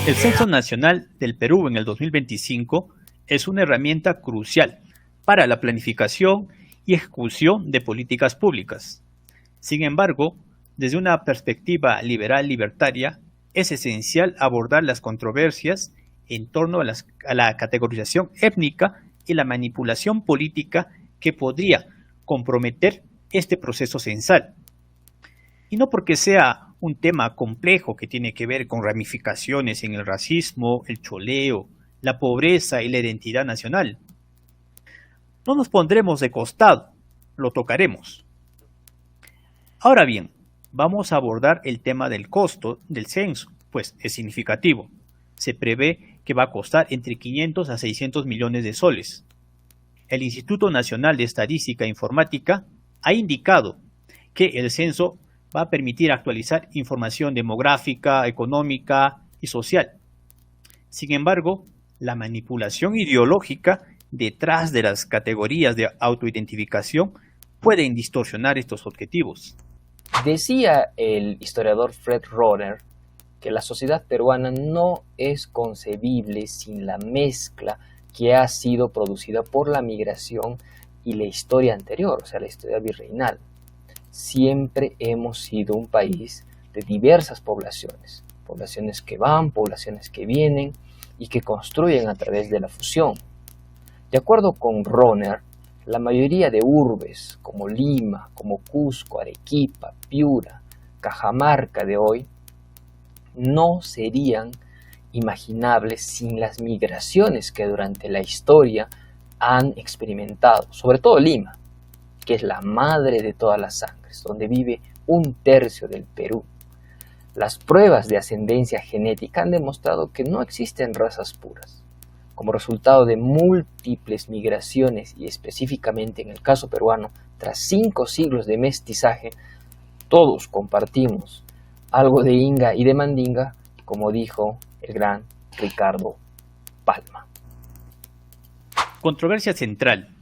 El Censo Nacional del Perú en el 2025 es una herramienta crucial para la planificación y ejecución de políticas públicas. Sin embargo, desde una perspectiva liberal libertaria, es esencial abordar las controversias en torno a la categorización étnica y la manipulación política que podría comprometer este proceso censal. Y no porque sea un tema complejo que tiene que ver con ramificaciones en el racismo, el choleo, la pobreza y la identidad nacional. No nos pondremos de costado, lo tocaremos. Ahora bien, vamos a abordar el tema del costo del censo, pues es significativo. Se prevé que va a costar entre 500 a 600 millones de soles. El Instituto Nacional de Estadística e Informática ha indicado que el censo va a permitir actualizar información demográfica, económica y social. Sin embargo, la manipulación ideológica detrás de las categorías de autoidentificación pueden distorsionar estos objetivos. Decía el historiador Fred Rohner que la sociedad peruana no es concebible sin la mezcla que ha sido producida por la migración y la historia anterior, o sea, la historia virreinal. Siempre hemos sido un país de diversas poblaciones, poblaciones que van, poblaciones que vienen y que construyen a través de la fusión. De acuerdo con Rohner, la mayoría de urbes como Lima, como Cusco, Arequipa, Piura, Cajamarca de hoy, no serían imaginables sin las migraciones que durante la historia han experimentado, sobre todo Lima, que es la madre de todas las sangres, donde vive 1/3 del Perú. Las pruebas de ascendencia genética han demostrado que no existen razas puras. Como resultado de múltiples migraciones y específicamente en el caso peruano, tras 5 siglos de mestizaje, todos compartimos algo de Inga y de Mandinga, como dijo el gran Ricardo Palma. Controversia central.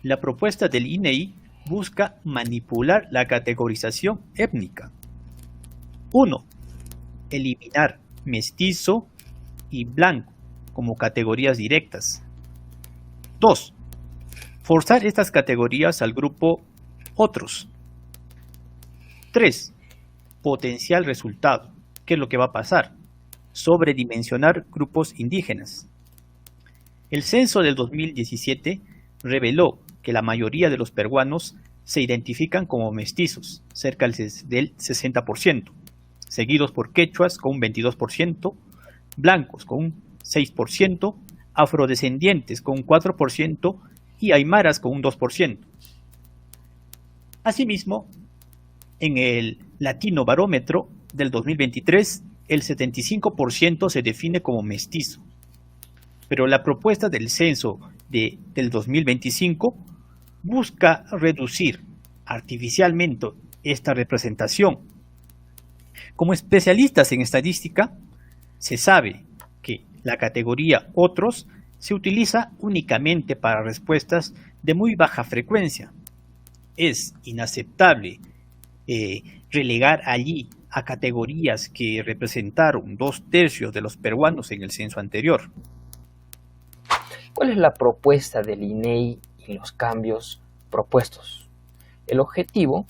La propuesta del INEI busca manipular la categorización étnica. 1. Eliminar mestizo y blanco como categorías directas. 2. Forzar estas categorías al grupo otros. 3. Potencial resultado. ¿Qué es lo que va a pasar? Sobredimensionar grupos indígenas. El censo del 2017 reveló que la mayoría de los peruanos se identifican como mestizos, cerca del 60%, seguidos por quechuas con un 22%, blancos con un 6%, afrodescendientes con un 4% y aymaras con un 2%. Asimismo, en el Latino Barómetro del 2023, el 75% se define como mestizo. Pero la propuesta del censo del 2025 busca reducir artificialmente esta representación. Como especialistas en estadística, se sabe que la categoría otros se utiliza únicamente para respuestas de muy baja frecuencia. Es inaceptable relegar allí a categorías que representaron 2/3 de los peruanos en el censo anterior. ¿Cuál es la propuesta del INEI y los cambios propuestos? El objetivo,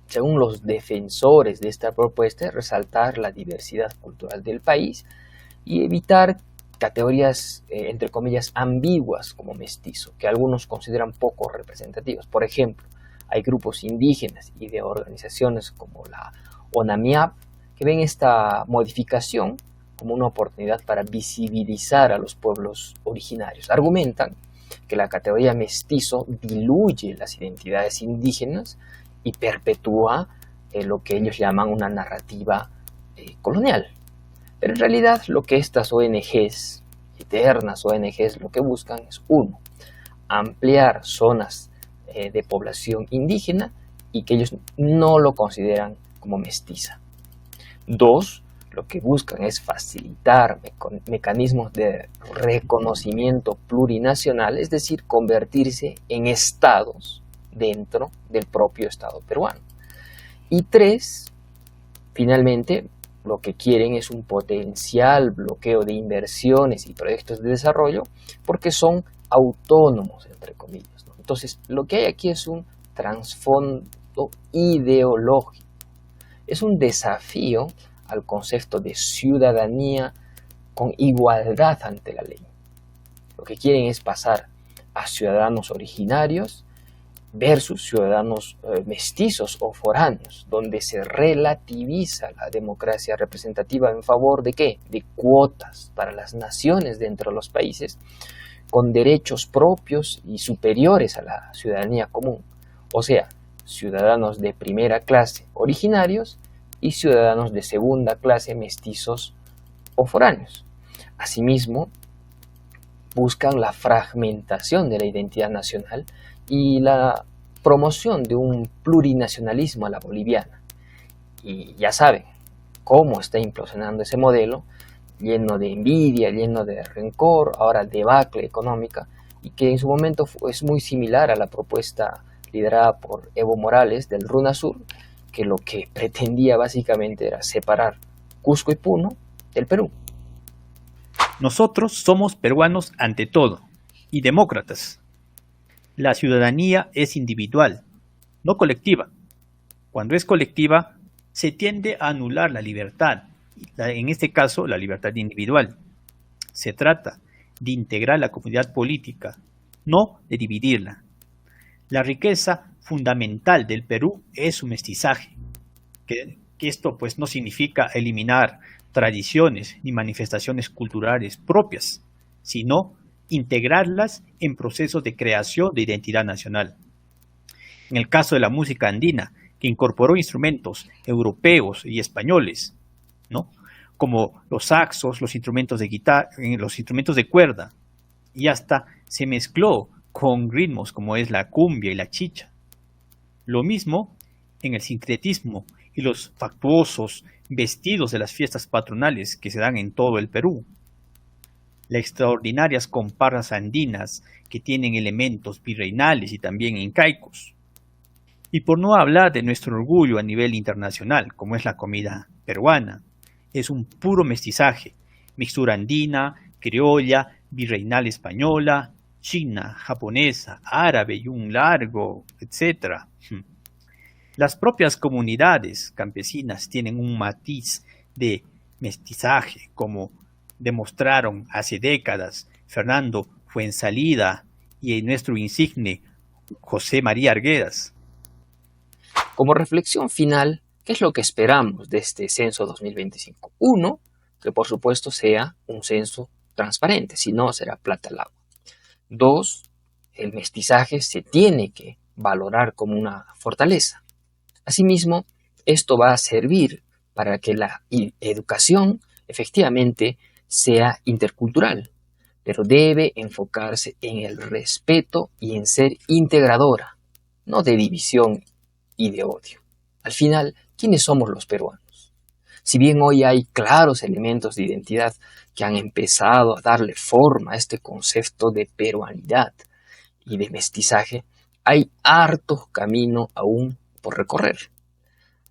según los defensores de esta propuesta, es resaltar la diversidad cultural del país y evitar categorías, entre comillas, ambiguas como mestizo, que algunos consideran poco representativos. Por ejemplo, hay grupos indígenas y de organizaciones como la ONAMIAP que ven esta modificación como una oportunidad para visibilizar a los pueblos originarios. Argumentan que la categoría mestizo diluye las identidades indígenas y perpetúa lo que ellos llaman una narrativa colonial. Pero en realidad lo que estas ONGs, eternas ONGs, lo que buscan es, 1, ampliar zonas de población indígena y que ellos no lo consideran como mestiza. 2, lo que buscan es facilitar mecanismos de reconocimiento plurinacional, es decir, convertirse en estados dentro del propio Estado peruano. Y 3, finalmente, lo que quieren es un potencial bloqueo de inversiones y proyectos de desarrollo porque son autónomos, entre comillas, ¿no? Entonces, lo que hay aquí es un trasfondo ideológico, es un desafío al concepto de ciudadanía con igualdad ante la ley. Lo que quieren es pasar a ciudadanos originarios versus ciudadanos mestizos o foráneos, donde se relativiza la democracia representativa en favor de ¿qué? De cuotas para las naciones dentro de los países, con derechos propios y superiores a la ciudadanía común, o sea, ciudadanos de primera clase originarios y ciudadanos de segunda clase mestizos o foráneos. Asimismo, buscan la fragmentación de la identidad nacional y la promoción de un plurinacionalismo a la boliviana. Y ya saben cómo está implosionando ese modelo, lleno de envidia, lleno de rencor, ahora debacle económica, y que en su momento es muy similar a la propuesta liderada por Evo Morales del RUNASUR, que lo que pretendía básicamente era separar Cusco y Puno del Perú. Nosotros somos peruanos ante todo y demócratas. La ciudadanía es individual, no colectiva. Cuando es colectiva, se tiende a anular la libertad, en este caso la libertad individual. Se trata de integrar la comunidad política, no de dividirla. La riqueza fundamental del Perú es su mestizaje, que esto pues no significa eliminar tradiciones ni manifestaciones culturales propias, sino integrarlas en procesos de creación de identidad nacional. En el caso de la música andina, que incorporó instrumentos europeos y españoles, ¿no? Como los saxos, los instrumentos de guitarra, los instrumentos de cuerda, y hasta se mezcló con ritmos como es la cumbia y la chicha. Lo mismo en el sincretismo y los fastuosos vestidos de las fiestas patronales que se dan en todo el Perú. Las extraordinarias comparsas andinas que tienen elementos virreinales y también incaicos. Y por no hablar de nuestro orgullo a nivel internacional, como es la comida peruana. Es un puro mestizaje, mixtura andina, criolla, virreinal española, china, japonesa, árabe y un largo, etc. Las propias comunidades campesinas tienen un matiz de mestizaje, como demostraron hace décadas Fernando Fuenzalida y nuestro insigne José María Arguedas. Como reflexión final, ¿qué es lo que esperamos de este censo 2025? Uno, que por supuesto sea un censo transparente, si no será plata al agua. Dos, el mestizaje se tiene que valorar como una fortaleza. Asimismo, esto va a servir para que la educación efectivamente sea intercultural, pero debe enfocarse en el respeto y en ser integradora, no de división y de odio. Al final, ¿quiénes somos los peruanos? Si bien hoy hay claros elementos de identidad que han empezado a darle forma a este concepto de peruanidad y de mestizaje, hay harto camino aún por recorrer.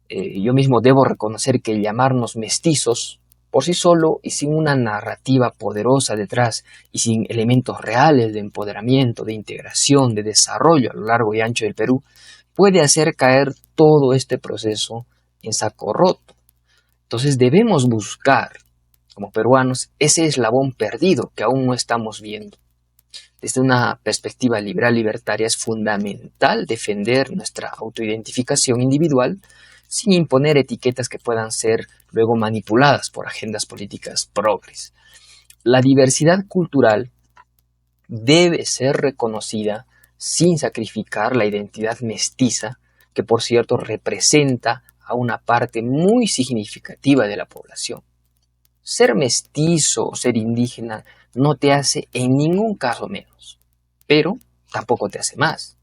Yo mismo debo reconocer que llamarnos mestizos por sí solo y sin una narrativa poderosa detrás y sin elementos reales de empoderamiento, de integración, de desarrollo a lo largo y ancho del Perú, puede hacer caer todo este proceso en saco roto. Entonces debemos buscar, como peruanos, ese eslabón perdido que aún no estamos viendo. Desde una perspectiva liberal libertaria es fundamental defender nuestra autoidentificación individual sin imponer etiquetas que puedan ser luego manipuladas por agendas políticas progres. La diversidad cultural debe ser reconocida sin sacrificar la identidad mestiza, que por cierto representa a una parte muy significativa de la población. Ser mestizo o ser indígena no te hace en ningún caso menos, pero tampoco te hace más.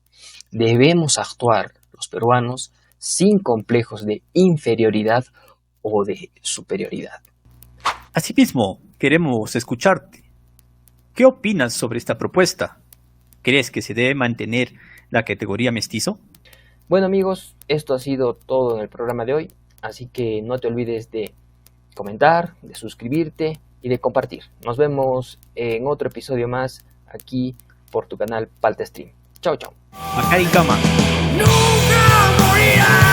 Debemos actuar los peruanos sin complejos de inferioridad o de superioridad. Asimismo, queremos escucharte. ¿Qué opinas sobre esta propuesta? ¿Crees que se debe mantener la categoría mestizo? Bueno amigos, esto ha sido todo en el programa de hoy, así que no te olvides de comentar, de suscribirte y de compartir. Nos vemos en otro episodio más aquí por tu canal Palta Stream. Chao, chao. Acá hay cama. Nunca morirá.